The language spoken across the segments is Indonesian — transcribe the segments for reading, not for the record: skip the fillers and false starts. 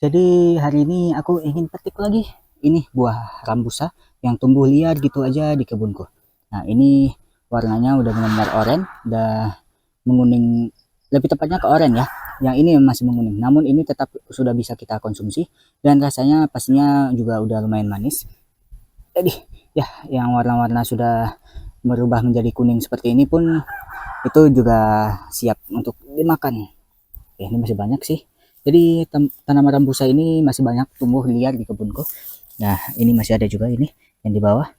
Jadi hari ini aku ingin petik lagi ini buah rambusa yang tumbuh liar gitu aja di kebunku. Nah ini warnanya udah benar-benar oranye, udah menguning, lebih tepatnya ke oranye ya. Yang ini masih menguning, namun ini tetap sudah bisa kita konsumsi dan rasanya pastinya juga udah lumayan manis. Jadi ya yang warna-warna sudah berubah menjadi kuning seperti ini pun itu juga siap untuk dimakan. Ya, ini masih banyak sih. Jadi tanaman rambusa ini masih banyak tumbuh liar di kebunku. Nah, ini masih ada juga ini yang di bawah.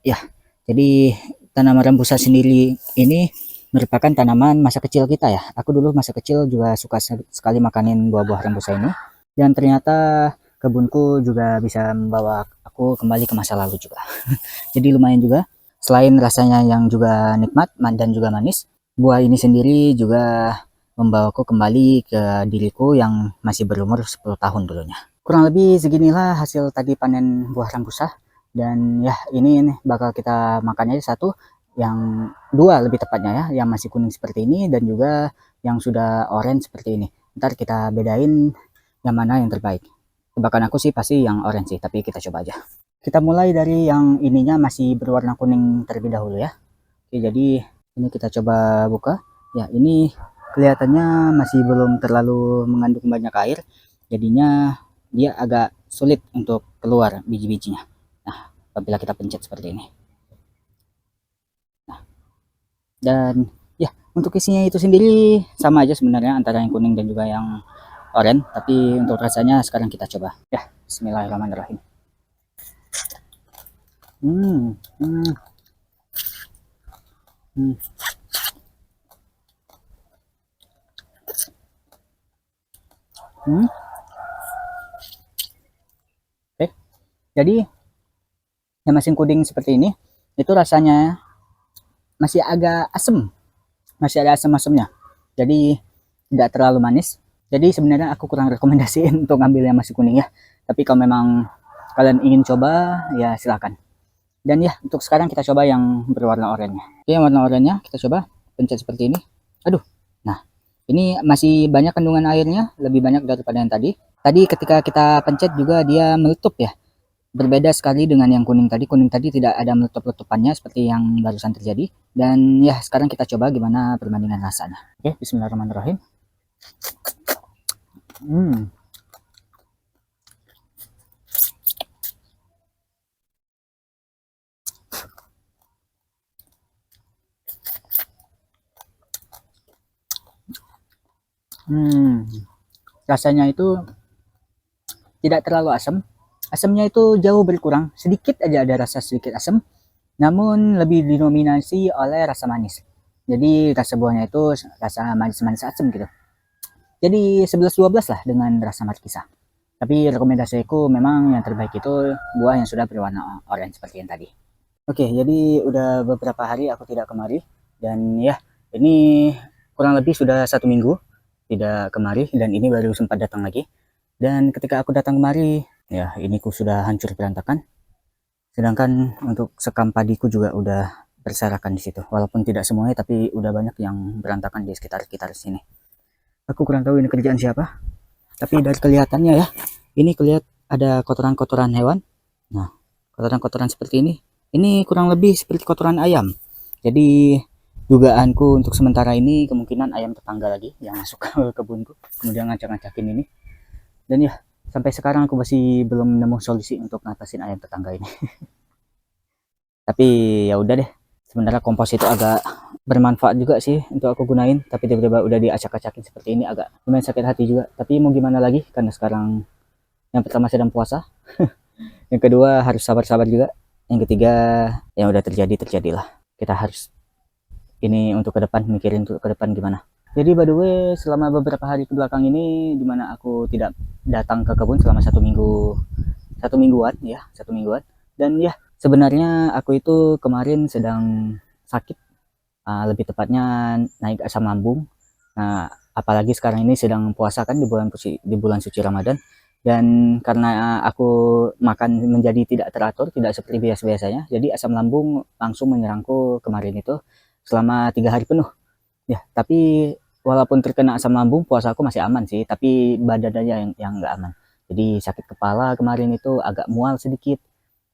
Ya, jadi tanaman rambusa sendiri ini merupakan tanaman masa kecil kita ya. Aku dulu masa kecil juga suka sekali makanin buah-buah rambusa ini. Dan ternyata kebunku juga bisa membawa aku kembali ke masa lalu juga. Jadi lumayan juga. Selain rasanya yang juga nikmat dan juga manis, buah ini sendiri juga membawaku kembali ke diriku yang masih berumur 10 tahun dulunya. Kurang lebih seginilah hasil tadi panen buah rambusa. Dan ya ini nih bakal kita makannya satu, yang dua lebih tepatnya ya, yang masih kuning seperti ini dan juga yang sudah orange seperti ini. Ntar kita bedain yang mana yang terbaik. Tebakan aku sih pasti yang orange sih, tapi kita coba aja. Kita mulai dari yang ininya masih berwarna kuning terlebih dahulu ya. Oke, jadi ini kita coba buka. Ya, ini kelihatannya masih belum terlalu mengandung banyak air. Jadinya dia agak sulit untuk keluar biji-bijinya. Nah, apabila kita pencet seperti ini. Nah, dan ya, untuk isinya itu sendiri sama aja sebenarnya antara yang kuning dan juga yang oranye, tapi untuk rasanya sekarang kita coba. Ya, bismillahirrahmanirrahim. Hmm, hmm, hmm, hmm. Oke, jadi yang masih kuning seperti ini, itu rasanya masih agak asem, masih ada asam-asamnya. Jadi tidak terlalu manis. Jadi sebenarnya aku kurang rekomendasiin untuk ngambil yang masih kuning ya. Tapi kalau memang kalian ingin coba, ya silakan. Dan ya, untuk sekarang kita coba yang berwarna oranye. Oke, yang warna oranye kita coba pencet seperti ini. Aduh, nah ini masih banyak kandungan airnya, lebih banyak daripada yang tadi. Tadi ketika kita pencet juga dia meletup ya. Berbeda sekali dengan yang kuning tadi. Kuning tadi tidak ada meletup-letupannya seperti yang barusan terjadi. Dan ya, sekarang kita coba gimana perbandingan rasanya. Oke, bismillahirrahmanirrahim. Hmm. Hmm. Rasanya itu tidak terlalu asam. Asamnya itu jauh berkurang, sedikit aja ada rasa sedikit asam, namun lebih didominasi oleh rasa manis. Jadi rasa buahnya itu rasa manis-manis asam gitu. Jadi 11-12 lah dengan rasa markisa. Tapi rekomendasiku memang yang terbaik itu buah yang sudah berwarna oranye seperti yang tadi. Oke, jadi udah beberapa hari aku tidak kemari dan ya ini kurang lebih sudah 1 minggu tidak kemari dan ini baru sempat datang lagi. Dan ketika aku datang kemari, ya ini ku sudah hancur berantakan. Sedangkan untuk sekam padiku juga udah berserakan di situ. Walaupun tidak semuanya, tapi udah banyak yang berantakan di sekitar-sekitar sini. Aku kurang tahu ini kerjaan siapa, tapi dari kelihatannya ya, ini kelihatan ada kotoran-kotoran hewan. Nah, kotoran-kotoran seperti ini kurang lebih seperti kotoran ayam. Jadi dugaanku untuk sementara ini kemungkinan ayam tetangga lagi yang masuk ke kebunku, kemudian ngacak-ngacakin ini. Dan ya, sampai sekarang aku masih belum nemu solusi untuk ngatasin ayam tetangga ini. Tapi ya udah deh, sebenarnya kompos itu agak bermanfaat juga sih untuk aku gunain, tapi tiba-tiba udah diacak-acakin seperti ini agak lumayan sakit hati juga. Tapi mau gimana lagi, karena sekarang yang pertama sedang puasa, yang kedua harus sabar-sabar juga, yang ketiga yang udah terjadi terjadilah. Kita harus ini untuk ke depan, mikirin untuk ke depan gimana. Jadi by the way, selama beberapa hari ke belakang ini dimana aku tidak datang ke kebun selama 1 minggu, 1 mingguan ya, 1 mingguan. Dan ya sebenarnya aku itu kemarin sedang sakit, lebih tepatnya naik asam lambung. Nah, apalagi sekarang ini sedang puasa kan di bulan suci Ramadan. Dan karena aku makan menjadi tidak teratur, tidak seperti biasa-biasanya, jadi asam lambung langsung menyerangku kemarin itu selama 3 hari penuh. Ya, tapi walaupun terkena asam lambung puasa aku masih aman sih, tapi badan aja yang nggak aman. Jadi sakit kepala kemarin itu agak mual sedikit.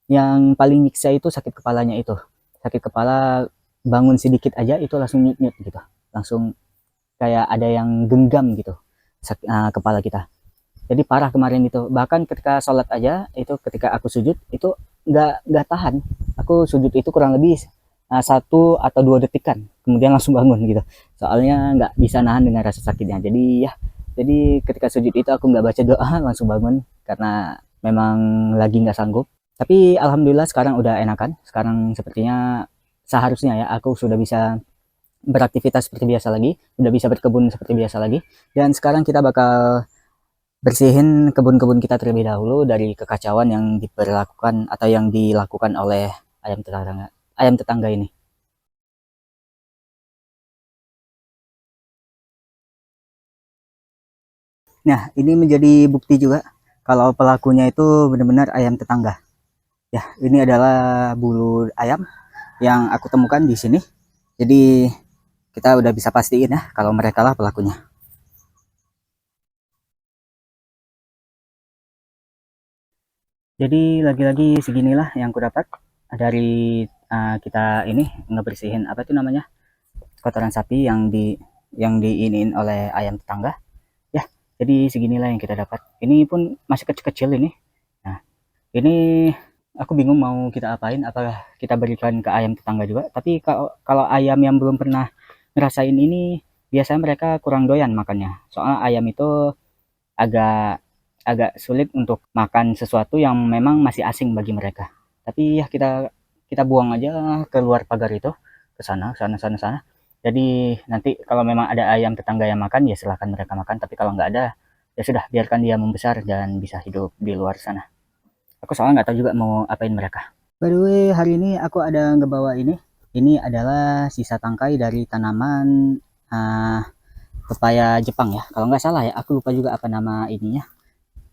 Yang paling nyiksa itu sakit kepalanya itu. Sakit kepala bangun sedikit aja itu langsung nyut-nyut gitu. Langsung kayak ada yang genggam gitu kepala kita. Jadi parah kemarin itu. Bahkan ketika sholat aja itu ketika aku sujud itu nggak tahan. Aku sujud itu kurang lebih 1 atau 2 detikan. Kemudian langsung bangun gitu. Soalnya nggak bisa nahan dengan rasa sakitnya. Jadi ketika sujud itu aku nggak baca doa langsung bangun karena memang lagi nggak sanggup. Tapi alhamdulillah sekarang udah enakan. Sekarang sepertinya seharusnya ya aku sudah bisa beraktivitas seperti biasa lagi, udah bisa berkebun seperti biasa lagi. Dan sekarang kita bakal bersihin kebun-kebun kita terlebih dahulu dari kekacauan yang diperlakukan atau yang dilakukan oleh ayam tetangga ini. Nah, ini menjadi bukti juga kalau pelakunya itu benar-benar ayam tetangga. Ya, ini adalah bulu ayam yang aku temukan di sini. Jadi kita udah bisa pastiin ya kalau mereka lah pelakunya. Jadi lagi-lagi seginilah yang ku dapat dari kita ini ngebersihin apa itu namanya kotoran sapi yang diinin oleh ayam tetangga. Ya, jadi seginilah yang kita dapat. Ini pun masih kecil-kecil ini. Nah, ini aku bingung mau kita apain, apakah kita berikan ke ayam tetangga juga. Tapi kalau ayam yang belum pernah ngerasain ini, biasanya mereka kurang doyan makannya. Soalnya ayam itu agak agak sulit untuk makan sesuatu yang memang masih asing bagi mereka. Tapi ya kita kita buang aja keluar pagar itu, ke sana, sana, sana, sana. Jadi nanti kalau memang ada ayam tetangga yang makan, ya silahkan mereka makan. Tapi kalau nggak ada, ya sudah biarkan dia membesar dan bisa hidup di luar sana. Aku soalnya nggak tahu juga mau apain mereka. By the way, hari ini aku ada ngebawa ini. Ini adalah sisa tangkai dari tanaman uh, pepaya Jepang ya. Kalau nggak salah ya, aku lupa juga apa nama ininya.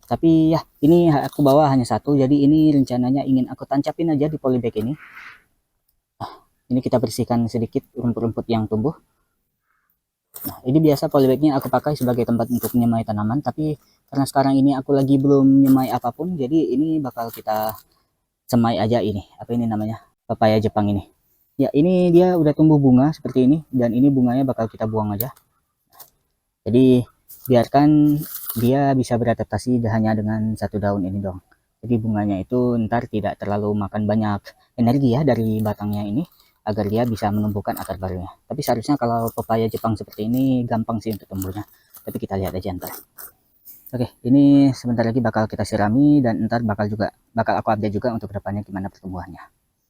Tapi ya, ini aku bawa hanya satu. Jadi ini rencananya ingin aku tancapin aja di polybag ini. Ini kita bersihkan sedikit rumput-rumput yang tumbuh. Nah, ini biasa polybagnya aku pakai sebagai tempat untuk menyemai tanaman. Tapi karena sekarang ini aku lagi belum menyemai apapun, jadi ini bakal kita semai aja ini. Apa ini namanya? Pepaya Jepang ini. Ya, ini dia udah tumbuh bunga seperti ini. Dan ini bunganya bakal kita buang aja. Jadi biarkan dia bisa beradaptasi hanya dengan satu daun ini dong. Jadi bunganya itu ntar tidak terlalu makan banyak energi ya dari batangnya ini agar dia bisa menumbuhkan akar barunya. Tapi seharusnya kalau pepaya Jepang seperti ini gampang sih untuk tumbuhnya. Tapi kita lihat aja ntar. Oke, ini sebentar lagi bakal kita sirami dan ntar bakal aku update juga untuk kedepannya gimana pertumbuhannya.